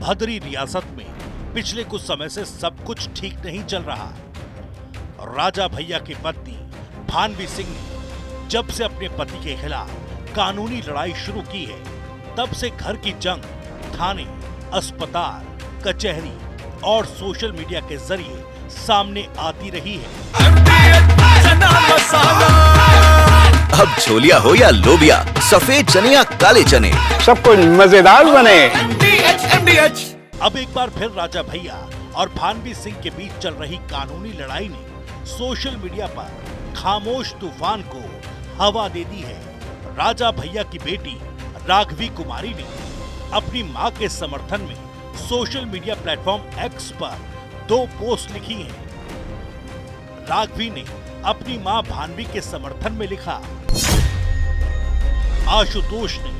भदरी रियासत में पिछले कुछ समय से सब कुछ ठीक नहीं चल रहा। राजा भैया की पत्नी भानवी सिंह ने जब से अपने पति के खिलाफ कानूनी लड़ाई शुरू की है, तब से घर की जंग थाने, अस्पताल, कचहरी और सोशल मीडिया के जरिए सामने आती रही है। अब छोलिया हो या लोबिया, सफेद चने या काले चने, सब कुछ मजेदार बने। अब एक बार फिर राजा भैया और भानवी सिंह के बीच चल रही कानूनी लड़ाई ने सोशल मीडिया पर खामोश तूफान को हवा दे दी है। राजा भैया की बेटी राघवी कुमारी ने अपनी मां के समर्थन में सोशल मीडिया प्लेटफॉर्म एक्स पर 2 पोस्ट लिखी हैं। राघवी ने अपनी मां भानवी के समर्थन में लिखा, आशुतोष ने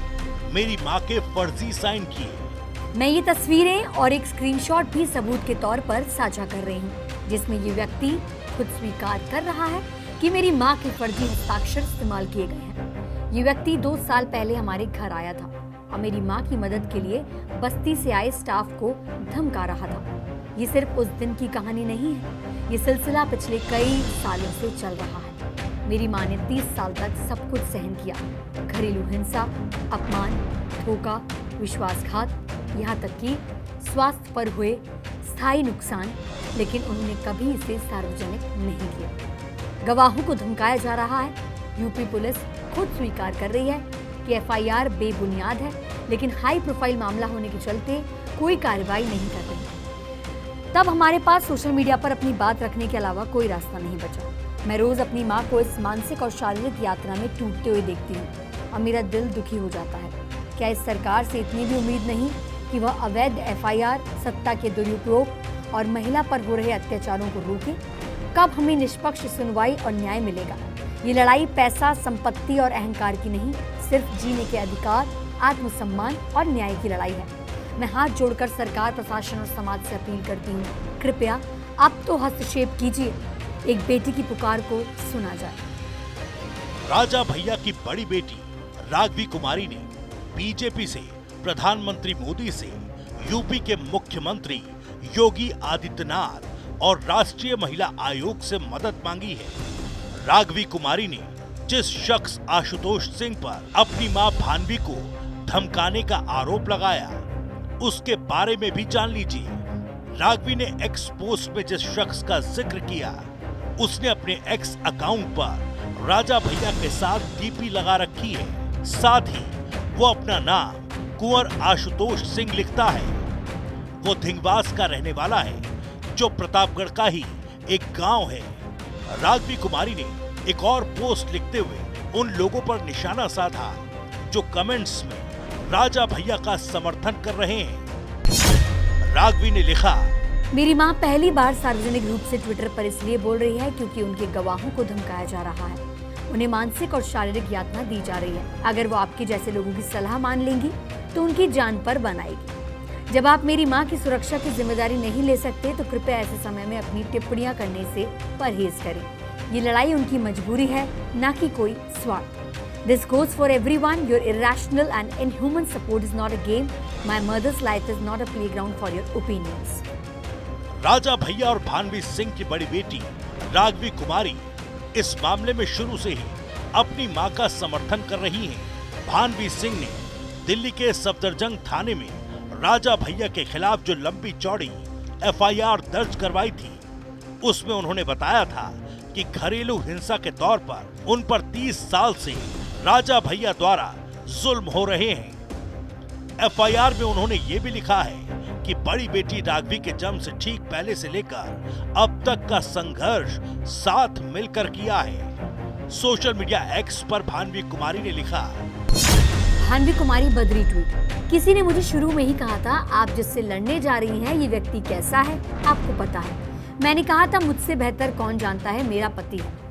मेरी मां के फर्जी साइन किए। मैं ये तस्वीरें और एक स्क्रीनशॉट भी सबूत के तौर पर साझा कर रही हूँ, जिसमें ये व्यक्ति खुद स्वीकार कर रहा है कि मेरी मां के फर्जी हस्ताक्षर इस्तेमाल किए गए हैं। ये व्यक्ति 2 साल पहले हमारे घर आया था और मेरी मां की मदद के लिए बस्ती से आए स्टाफ को धमका रहा था। ये सिर्फ उस दिन की कहानी नहीं है, ये सिलसिला पिछले कई सालों से चल रहा है। मेरी मां ने 30 साल तक सब कुछ सहन किया, घरेलू हिंसा, अपमान, धोखा, विश्वासघात, यहाँ तक कि स्वास्थ्य पर हुए स्थायी नुकसान, लेकिन उन्होंने कभी इसे सार्वजनिक नहीं किया। गवाहों को धमकाया जा रहा है। यूपी पुलिस खुद स्वीकार कर रही है कि एफआईआर बेबुनियाद है, लेकिन हाई प्रोफाइल मामला होने के चलते कोई कार्रवाई नहीं कर रही। तब हमारे पास सोशल मीडिया पर अपनी बात रखने के अलावा कोई रास्ता नहीं बचा। मैं रोज अपनी मां को इस मानसिक और शारीरिक यात्रा में टूटते हुए देखती हूँ और मेरा दिल दुखी हो जाता है। क्या इस सरकार से इतनी भी उम्मीद नहीं कि वह अवैध एफआईआर, सत्ता के दुरुपयोग और महिला पर हो रहे अत्याचारों को रोके? कब हमें निष्पक्ष सुनवाई और न्याय मिलेगा? ये लड़ाई पैसा, संपत्ति और अहंकार की नहीं, सिर्फ जीने के अधिकार, आत्मसम्मान और न्याय की लड़ाई है। मैं हाथ जोड़कर सरकार, प्रशासन और समाज से अपील करती हूँ, कृपया अब तो हस्तक्षेप कीजिए, एक बेटी की पुकार को सुना जाए। राजा भैया की बड़ी बेटी राघवी कुमारी ने बीजेपी से, प्रधानमंत्री मोदी से, यूपी के मुख्यमंत्री योगी आदित्यनाथ और राष्ट्रीय महिला आयोग से मदद मांगी है। राघवी कुमारी ने जिस शख्स आशुतोष सिंह पर अपनी मां भानवी को धमकाने का आरोप लगाया, उसके बारे में भी जान लीजिए। राघवी ने एक्स पोस्ट में जिस शख्स का जिक्र किया, उसने अपने एक्स अकाउंट पर राजा भैया के साथ डीपी लगा रखी है। साथ ही वो अपना नाम कुंवर आशुतोष सिंह लिखता है। वो धिंगवास का रहने वाला है, जो प्रतापगढ़ का ही एक गांव है। राघवी कुमारी ने एक और पोस्ट लिखते हुए उन लोगों पर निशाना साधा जो कमेंट्स में राजा भैया का समर्थन कर रहे हैं। राघवी ने लिखा, मेरी मां पहली बार सार्वजनिक रूप से ट्विटर पर इसलिए बोल रही है क्योंकि उनके गवाहों को धमकाया जा रहा है, उन्हें मानसिक और शारीरिक यातना दी जा रही है। अगर वो आपके जैसे लोगों की सलाह मान लेंगी तो उनकी जान पर बनाएगी। जब आप मेरी मां की सुरक्षा की जिम्मेदारी नहीं ले सकते तो कृपया ऐसे समय में अपनी टिप्पणियां करने से परहेज करें। ये लड़ाई उनकी मजबूरी है, ना कि कोई स्वार्थ। This goes for everyone. Your irrational and inhuman support is not a game. My mother's life is not a playground for your opinions. राजा भैया और भानवी सिंह की बड़ी बेटी राघवी कुमारी इस मामले में शुरू से ही अपनी मां का समर्थन कर रही हैं। भानवी सिंह ने दिल्ली के सफदरजंग थाने में राजा भैया के खिलाफ जो लंबी चौड़ी एफआईआर दर्ज करवाई थी, उसमें उन्होंने बताया था कि घरेलू हिंसा के तौर पर उन पर 30 साल से राजा भैया द्वारा जुल्म हो रहे हैं। एफआईआर में उन्होंने ये भी लिखा है कि बड़ी बेटी राघवी के जन्म से ठीक पहले से लेकर अब तक का संघर्ष साथ मिलकर किया है। सोशल मीडिया एक्स पर भानवी कुमारी ने लिखा, भानवी कुमारी बदरी ट्वीट। किसी ने मुझे शुरू में ही कहा था, आप जिससे लड़ने जा रही हैं ये व्यक्ति कैसा है आपको पता है। मैंने कहा था, मुझसे बेहतर कौन जानता है, मेरा पति है।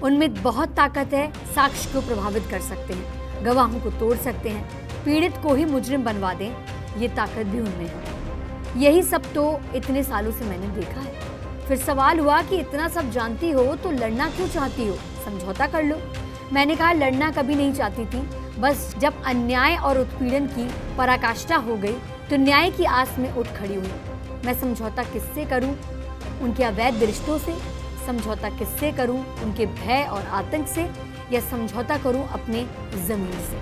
उनमें बहुत ताकत है, साक्ष्य को प्रभावित कर सकते हैं, गवाहों को तोड़ सकते हैं, पीड़ित को ही मुजरिम बनवा दें, ये ताकत भी उनमें है। यही सब तो इतने सालों से मैंने देखा है। फिर सवाल हुआ कि इतना सब जानती हो तो लड़ना क्यों चाहती हो, समझौता कर लो। मैंने कहा, लड़ना कभी नहीं चाहती थी, बस जब अन्याय और उत्पीड़न की पराकाष्ठा हो गई तो न्याय की आस में उठ खड़ी हुई। मैं समझौता किससे करूं? उनके अवैध रिश्तों से? समझौता किससे करूं? उनके भय और आतंक से? या समझौता करूं अपने जमीन से?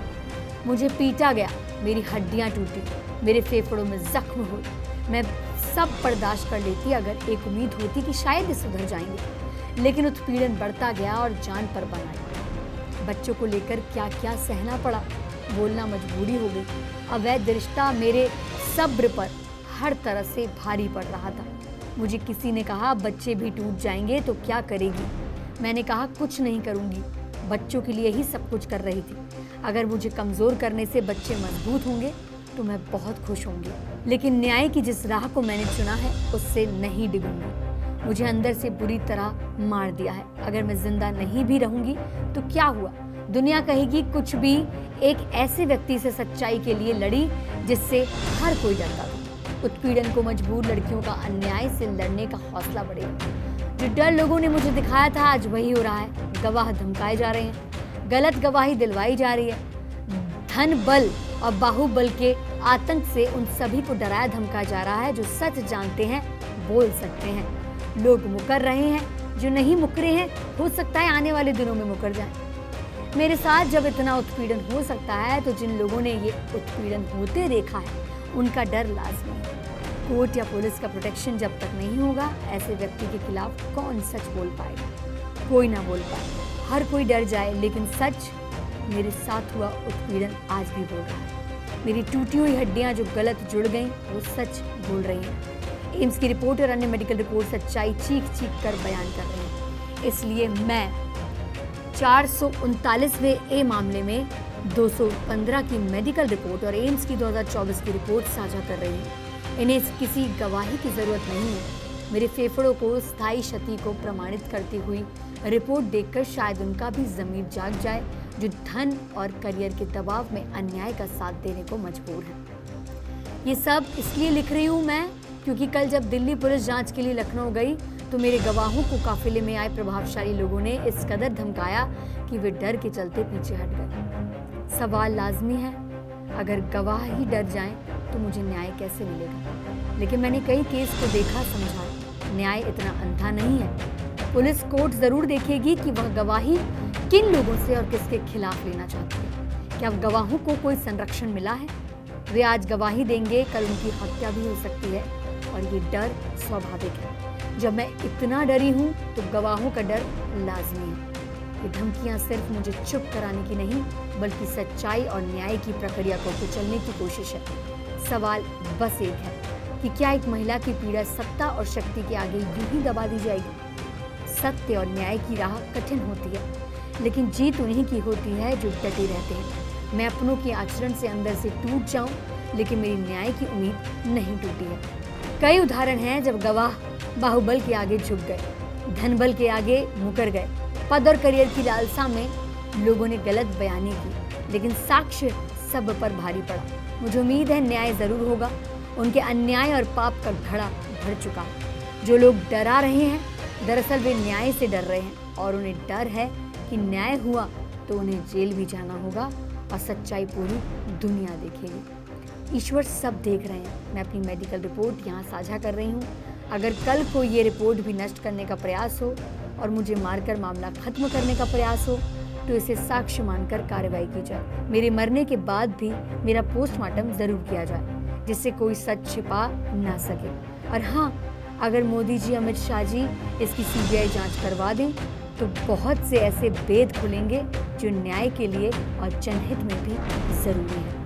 मुझे पीटा गया, मेरी हड्डियां टूटी, मेरे फेफड़ों में जख्म हुए। मैं सब बर्दाश्त कर लेती अगर एक उम्मीद होती कि शायद ये सुधर जाएंगे, लेकिन उत्पीड़न बढ़ता गया और जान पर बन आई। बच्चों को लेकर क्या क्या सहना पड़ा, बोलना मजबूरी हो गई। अवैध रिश्ता मेरे सब्र पर हर तरह से भारी पड़ रहा था। मुझे किसी ने कहा बच्चे भी टूट जाएंगे तो क्या करेगी? मैंने कहा कुछ नहीं करूंगी, बच्चों के लिए ही सब कुछ कर रही थी। अगर मुझे कमजोर करने से बच्चे मजबूत होंगे तो मैं बहुत खुश होंगी, लेकिन न्याय की जिस राह को मैंने चुना है उससे नहीं डिगूंगी। मुझे अंदर से बुरी तरह मार दिया है। अगर मैं जिंदा नहीं भी रहूंगी तो क्या हुआ? दुनिया कहेगी कुछ भी। एक ऐसे व्यक्ति से सच्चाई के लिए लड़ी जिससे हर कोई डरता था। उत्पीड़न को मजबूर लड़कियों का अन्याय से लड़ने का हौसला बढ़ेगा। जो डर लोगों ने मुझे दिखाया था आज वही हो रहा है। गवाह धमकाए जा रहे हैं, गलत गवाही दिलवाई जा रही है। धन बल और बाहुबल के आतंक से उन सभी को डराया धमकाया जा रहा है जो सच जानते हैं, बोल सकते हैं। लोग मुकर रहे हैं, जो नहीं मुकरे हैं हो सकता है आने वाले दिनों में मुकर जाएं। मेरे साथ जब इतना उत्पीड़न हो सकता है तो जिन लोगों ने ये उत्पीड़न होते देखा है उनका डर लाजमी है। कोर्ट या पुलिस का प्रोटेक्शन जब तक नहीं होगा, ऐसे व्यक्ति के खिलाफ कौन सच बोल पाएगा? कोई ना बोल पाए, हर कोई डर जाए, लेकिन सच मेरे साथ हुआ उत्पीड़न आज भी बोल रहा है। मेरी टूटी हुई हड्डियां जो गलत जुड़ गईं वो सच बोल रही हैं। एम्स की रिपोर्ट और अन्य मेडिकल रिपोर्ट सच्चाई चीख चीख कर बयान कर रही हैं। इसलिए मैं 439वें ए मामले में 215 की मेडिकल रिपोर्ट और एम्स की 2024 की रिपोर्ट साझा कर रही हूँ। इन्हें किसी गवाही की जरूरत नहीं है। मेरे फेफड़ों को स्थायी क्षति को प्रमाणित करती हुई रिपोर्ट देखकर शायद उनका भी ज़मीर जाग जाए जो धन और करियर के दबाव में अन्याय का साथ देने को मजबूर है। ये सब इसलिए लिख रही हूँ मैं क्योंकि कल जब दिल्ली पुलिस जांच के लिए लखनऊ गई तो मेरे गवाहों को काफिले में आए प्रभावशाली लोगों ने इस कदर धमकाया कि वे डर के चलते पीछे हट गए। सवाल लाजमी है, अगर गवाह ही डर जाएं तो मुझे न्याय कैसे मिलेगा? लेकिन मैंने कई केस को देखा, समझा, न्याय इतना अंधा नहीं है। पुलिस कोर्ट जरूर देखेगी कि वह गवाही किन लोगों से और किसके खिलाफ लेना चाहती है। क्या गवाहों को कोई संरक्षण मिला है? वे आज गवाही देंगे, कल उनकी हत्या भी हो सकती है और ये डर स्वाभाविक है। जब मैं इतना डरी हूँ तो गवाहों का डर लाजमी है। ये धमकियां सिर्फ मुझे चुप कराने की नहीं बल्कि सच्चाई और न्याय की प्रक्रिया को कुचलने की कोशिश है। सवाल बस एक है कि क्या एक महिला की पीड़ा सत्ता और शक्ति के आगे यूं ही दबा दी जाएगी? सत्य और न्याय की राह कठिन होती है, लेकिन जीत उन्हीं की होती है जो डटे रहते हैं। मैं अपनों के आचरण से अंदर से टूट जाऊं, लेकिन मेरी न्याय की उम्मीद नहीं टूटी है। कई उदाहरण हैं जब गवाह बाहुबल के आगे झुक गए, धनबल के आगे मुकर गए, पद और करियर की लालसा में लोगों ने गलत बयानी की, लेकिन साक्ष्य सब पर भारी पड़ा। मुझे उम्मीद है न्याय जरूर होगा। उनके अन्याय और पाप का घड़ा भर चुका। जो लोग डरा रहे हैं दरअसल वे न्याय से डर रहे हैं और उन्हें डर है कि न्याय हुआ तो उन्हें जेल भी जाना होगा और सच्चाई पूरी दुनिया देखेगी। ईश्वर सब देख रहे हैं। मैं अपनी मेडिकल रिपोर्ट यहाँ साझा कर रही हूँ। अगर कल को ये रिपोर्ट भी नष्ट करने का प्रयास हो और मुझे मारकर मामला खत्म करने का प्रयास हो तो इसे साक्ष्य मानकर कार्रवाई की जाए। मेरे मरने के बाद भी मेरा पोस्टमार्टम जरूर किया जाए जिससे कोई सच छिपा ना सके। और हाँ, अगर मोदी जी, अमित शाह जी इसकी सीबीआई जांच करवा दें तो बहुत से ऐसे भेद खुलेंगे जो न्याय के लिए और जनहित में भी जरूरी है।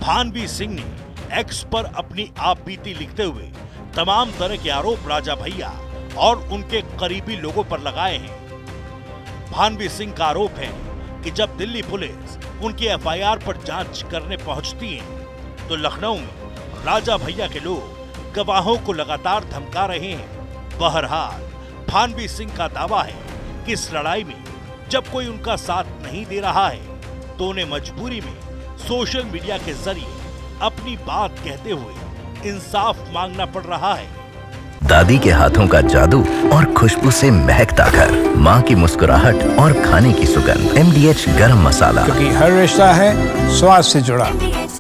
भानवी सिंह ने एक्स पर अपनी आपबीती लिखते हुए तमाम तरह के आरोप राजा भैया और उनके करीबी लोगों पर लगाए हैं। भानवी सिंह का आरोप है कि जब दिल्ली पुलिस उनकी एफआईआर पर जांच करने पहुंचती है तो लखनऊ में राजा भैया के लोग गवाहों को लगातार धमका रहे हैं। बहरहाल भानवी सिंह का दावा है कि इस लड़ाई में जब कोई उनका साथ नहीं दे रहा है तो उन्हें मजबूरी में सोशल मीडिया के जरिए अपनी बात कहते हुए इंसाफ मांगना पड़ रहा है। दादी के हाथों का जादू और खुशबू से महकता घर, माँ की मुस्कुराहट और खाने की सुगंध, MDH गरम मसाला, क्योंकि हर रिश्ता है स्वाद से जुड़ा।